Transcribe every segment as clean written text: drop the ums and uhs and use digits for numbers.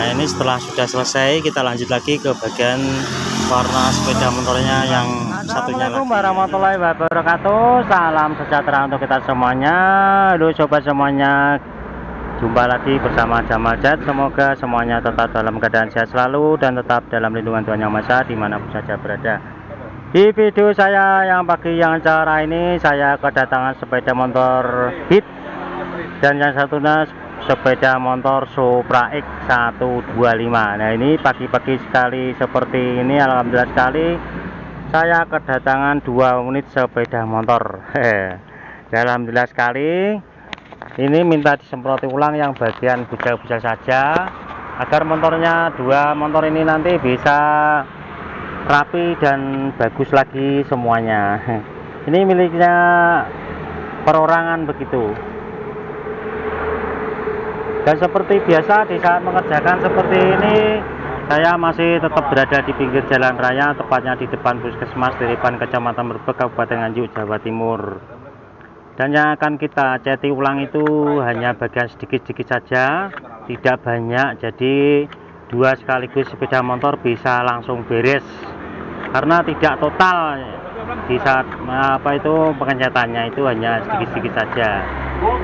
Nah, ini setelah sudah selesai kita lanjut lagi ke bagian warna sepeda motornya yang satunya lagi. Assalamualaikum warahmatullahi wabarakatuh. Salam sejahtera untuk kita semuanya. Halo sobat semuanya, jumpa lagi bersama Jamal Jet. Semoga semuanya tetap dalam keadaan sehat selalu dan tetap dalam lindungan Tuhan Yang Maha Esa dimanapun saja berada. Di video saya yang pagi yang cerah ini, saya kedatangan sepeda motor Beat dan yang satunya sepeda motor Supra X 125. Nah, ini pagi-pagi sekali seperti ini, alhamdulillah sekali saya kedatangan 2 unit sepeda motor. Alhamdulillah sekali. Ini minta disemproti ulang yang bagian bujal-bujal saja, agar motornya 2 motor ini nanti bisa rapi dan bagus lagi semuanya. Ini miliknya perorangan begitu. Dan seperti biasa di saat mengerjakan seperti ini, saya masih tetap berada di pinggir jalan raya, tepatnya di depan Puskesmas Diripan, Kecamatan Merbek, Kabupaten Nganjuk, Jawa Timur. Dan yang akan kita ceti ulang itu hanya bagian sedikit-sedikit saja, tidak banyak. Jadi 2 sekaligus sepeda motor bisa langsung beres, karena tidak total di saat pengecatannya itu hanya sedikit-sedikit saja.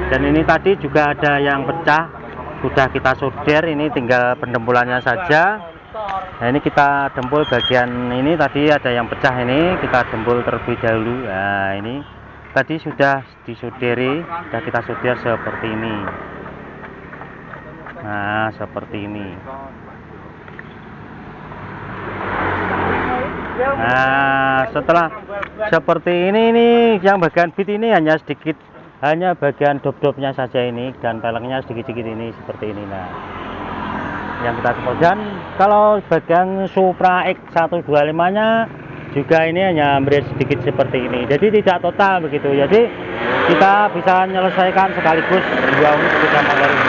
Dan ini tadi juga ada yang pecah, sudah kita solder, ini tinggal pendempulannya saja. Nah, ini kita dempul bagian ini, tadi ada yang pecah, ini kita dempul terlebih dahulu. Nah, ini tadi sudah disoderi, sudah kita solder seperti ini. Nah, seperti ini. Nah, setelah seperti ini yang bagian Beat ini hanya sedikit, hanya bagian dop-dopnya saja ini, dan peleknya sedikit-sedikit ini seperti ini. Nah, yang kita semprot. Dan kalau bagian Supra X 125 nya juga ini hanya beres sedikit seperti ini, jadi tidak total begitu. Jadi kita bisa menyelesaikan sekaligus 2 unit sepeda motor ini.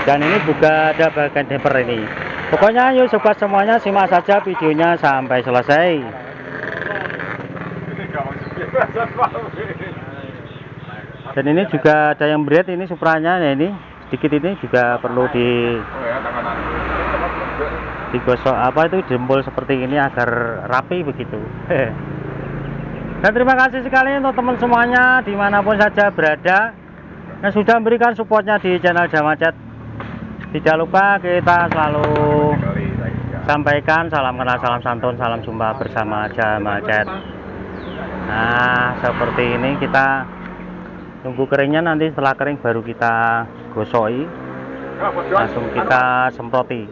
Dan ini juga ada bagian damper ini. Pokoknya yuk sobat semuanya, simak saja videonya sampai selesai. Dan ini juga ada yang berat, ini Supranya, ya ini sedikit, ini juga perlu digosok jempol seperti ini agar rapi begitu. Dan terima kasih sekali untuk teman semuanya dimanapun saja berada yang sudah memberikan supportnya di channel Jamal Jet. Tidak lupa kita selalu sampaikan salam kenal, salam santun, salam jumpa bersama Jamal Jet. Nah, seperti ini kita tunggu keringnya, nanti setelah kering baru kita gosoki, langsung kita semproti.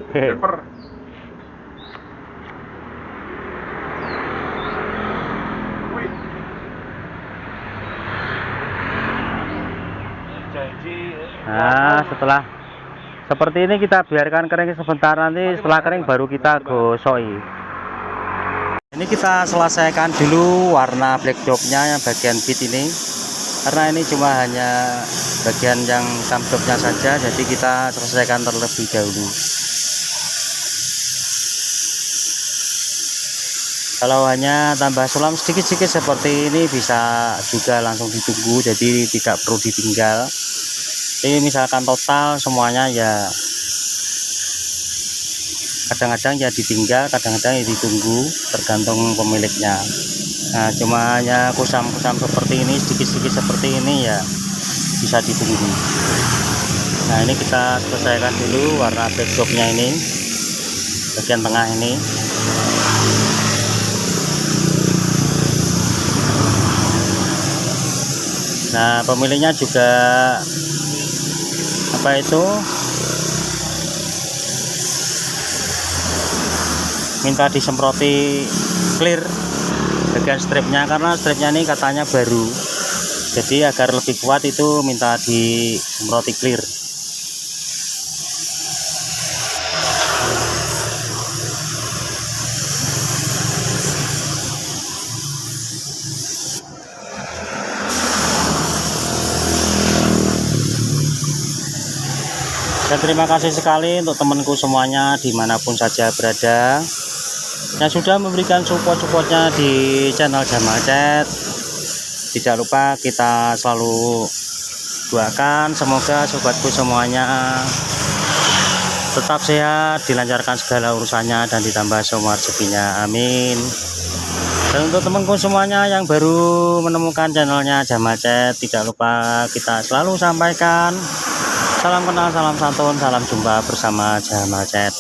Nah, setelah seperti ini kita biarkan kering sebentar, nanti setelah kering baru kita gosoki. Ini kita selesaikan dulu warna black dopnya yang bagian Beat ini, karena ini cuma hanya bagian yang hitam dopnya saja, jadi kita selesaikan terlebih dahulu. Kalau hanya tambah sulam sedikit-sedikit seperti ini bisa juga langsung ditunggu, jadi tidak perlu ditinggal. Ini misalkan total semuanya ya kadang-kadang ya ditinggal, kadang-kadang ya ditunggu, tergantung pemiliknya. Nah, cuma hanya kusam-kusam seperti ini, sedikit-sedikit seperti ini ya bisa ditunggu. Nah, ini kita selesaikan dulu warna backdropnya ini, bagian tengah ini. Nah, pemiliknya juga minta disemproti clear bagian stripnya, karena stripnya ini katanya baru, jadi agar lebih kuat itu minta disemproti clear. Dan terima kasih sekali untuk temanku semuanya dimanapun saja berada yang sudah memberikan support-supportnya di channel Jamal Jet. Tidak lupa kita selalu doakan semoga sobatku semuanya tetap sehat, dilancarkan segala urusannya, dan ditambah semua rezekinya, amin. Dan untuk temanku semuanya yang baru menemukan channelnya Jamal Chat, tidak lupa kita selalu sampaikan salam kenal, salam santun, salam jumpa bersama Jamal Chat.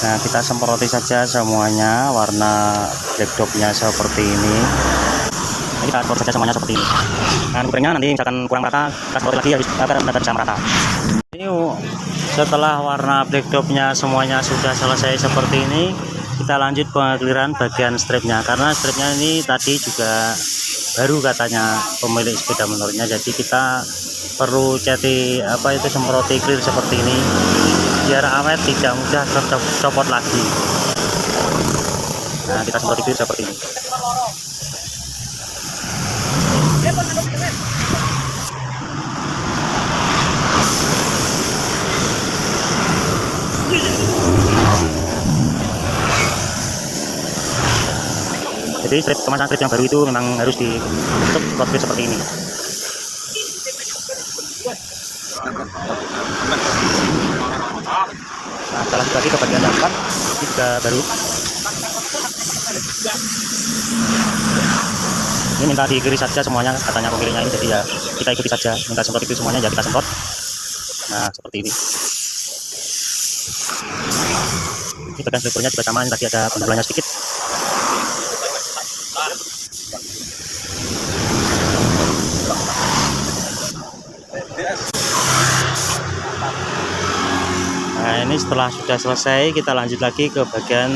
Nah, kita semproti saja semuanya warna backdropnya seperti ini. Ini kita semprot saja semuanya seperti ini. Nah, gorengnya nanti misalkan kurang merata, kita semprot lagi agar bisa merata. Ini setelah warna backdropnya semuanya sudah selesai seperti ini, kita lanjut pengakliran bagian stripnya, karena stripnya ini tadi juga baru katanya pemilik sepeda motornya, jadi kita perlu semproti clear seperti ini biar awet, tidak mudah tercopot lagi. Nah, kita semproti clear seperti ini. Jadi kemasan strip yang baru itu memang harus ditutup clear seperti ini. Nah, setelah lagi ke bagian depan juga baru. Ini minta diiris saja semuanya katanya pemiliknya ini, jadi ya kita ikuti saja, minta semprot itu semuanya jadi kita semprot. Nah, seperti ini. Ini bagian slipernya juga sama, ini tadi ada benjolannya sedikit. Nah, ini setelah sudah selesai, kita lanjut lagi ke bagian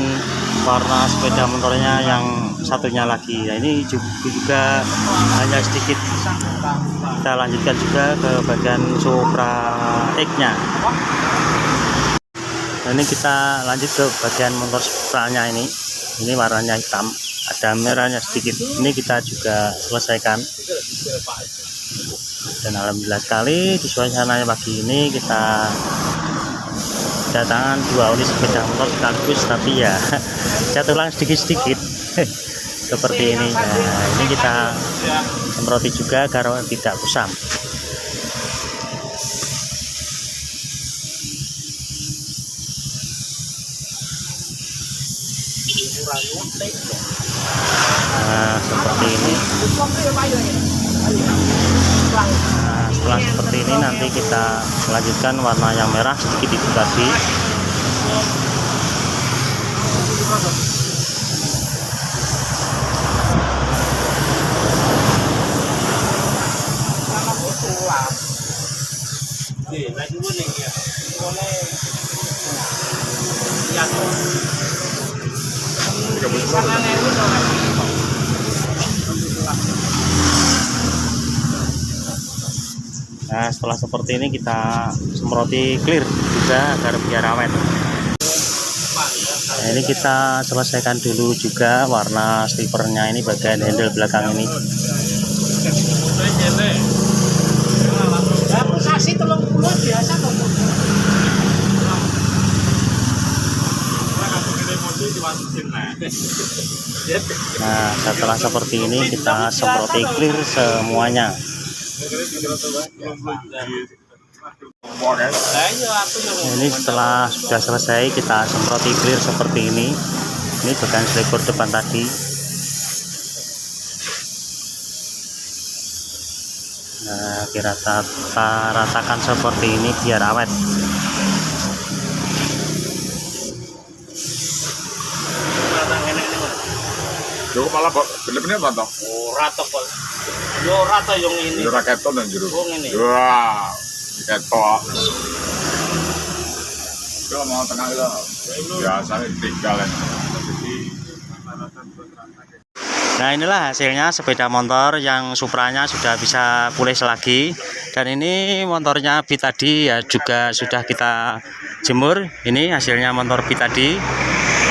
warna sepeda motornya yang satunya lagi. Nah, ini juga hanya sedikit. Kita lanjutkan juga ke bagian Supra X-nya. Nah, ini kita lanjut ke bagian motor Supra-nya ini. Ini warnanya hitam, ada merahnya sedikit. Ini kita juga selesaikan. Dan alhamdulillah sekali di suasananya pagi ini kita kedatangan 2 unit sepeda motor sekaligus, tapi ya jatuhlah sedikit-sedikit seperti ini. Nah, ini kita semproti juga agar tidak kusam. Nah, seperti ini. Nah, setelah seperti ini nanti kita lanjutkan warna yang merah sedikit itu tadi. Nah, setelah seperti ini kita semproti clear juga agar biar awet. Nah, ini kita selesaikan dulu juga warna slipernya ini, bagian handle belakang ini. Nah, setelah seperti ini kita semproti clear semuanya. Ini setelah sudah selesai kita semproti clear seperti ini. Ini bagian sliper depan tadi. Nah, kita ratakan seperti ini biar awet. Yo malah bener-bener apa toh? Ora to kok. Yo ora to yang ini. Yo raketon nang jero. Oh ngene. Wah, ketok. Yo mau tenang lho. Biasanya tinggal. Nah, inilah hasilnya sepeda motor yang Supranya sudah bisa pulih lagi. Dan ini motornya Bi tadi ya juga sudah kita jemur. Ini hasilnya motor Bi tadi.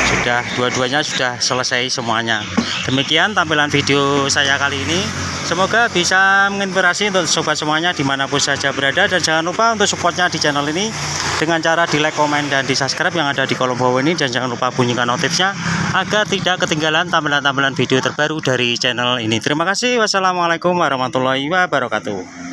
Sudah dua-duanya sudah selesai semuanya. Demikian tampilan video saya kali ini. Semoga bisa menginspirasi untuk sobat semuanya dimanapun saja berada. Dan jangan lupa untuk supportnya di channel ini dengan cara di like, komen, dan di subscribe yang ada di kolom bawah ini. Dan jangan lupa bunyikan notifnya agar tidak ketinggalan tampilan-tampilan video terbaru dari channel ini. Terima kasih. Wassalamualaikum warahmatullahi wabarakatuh.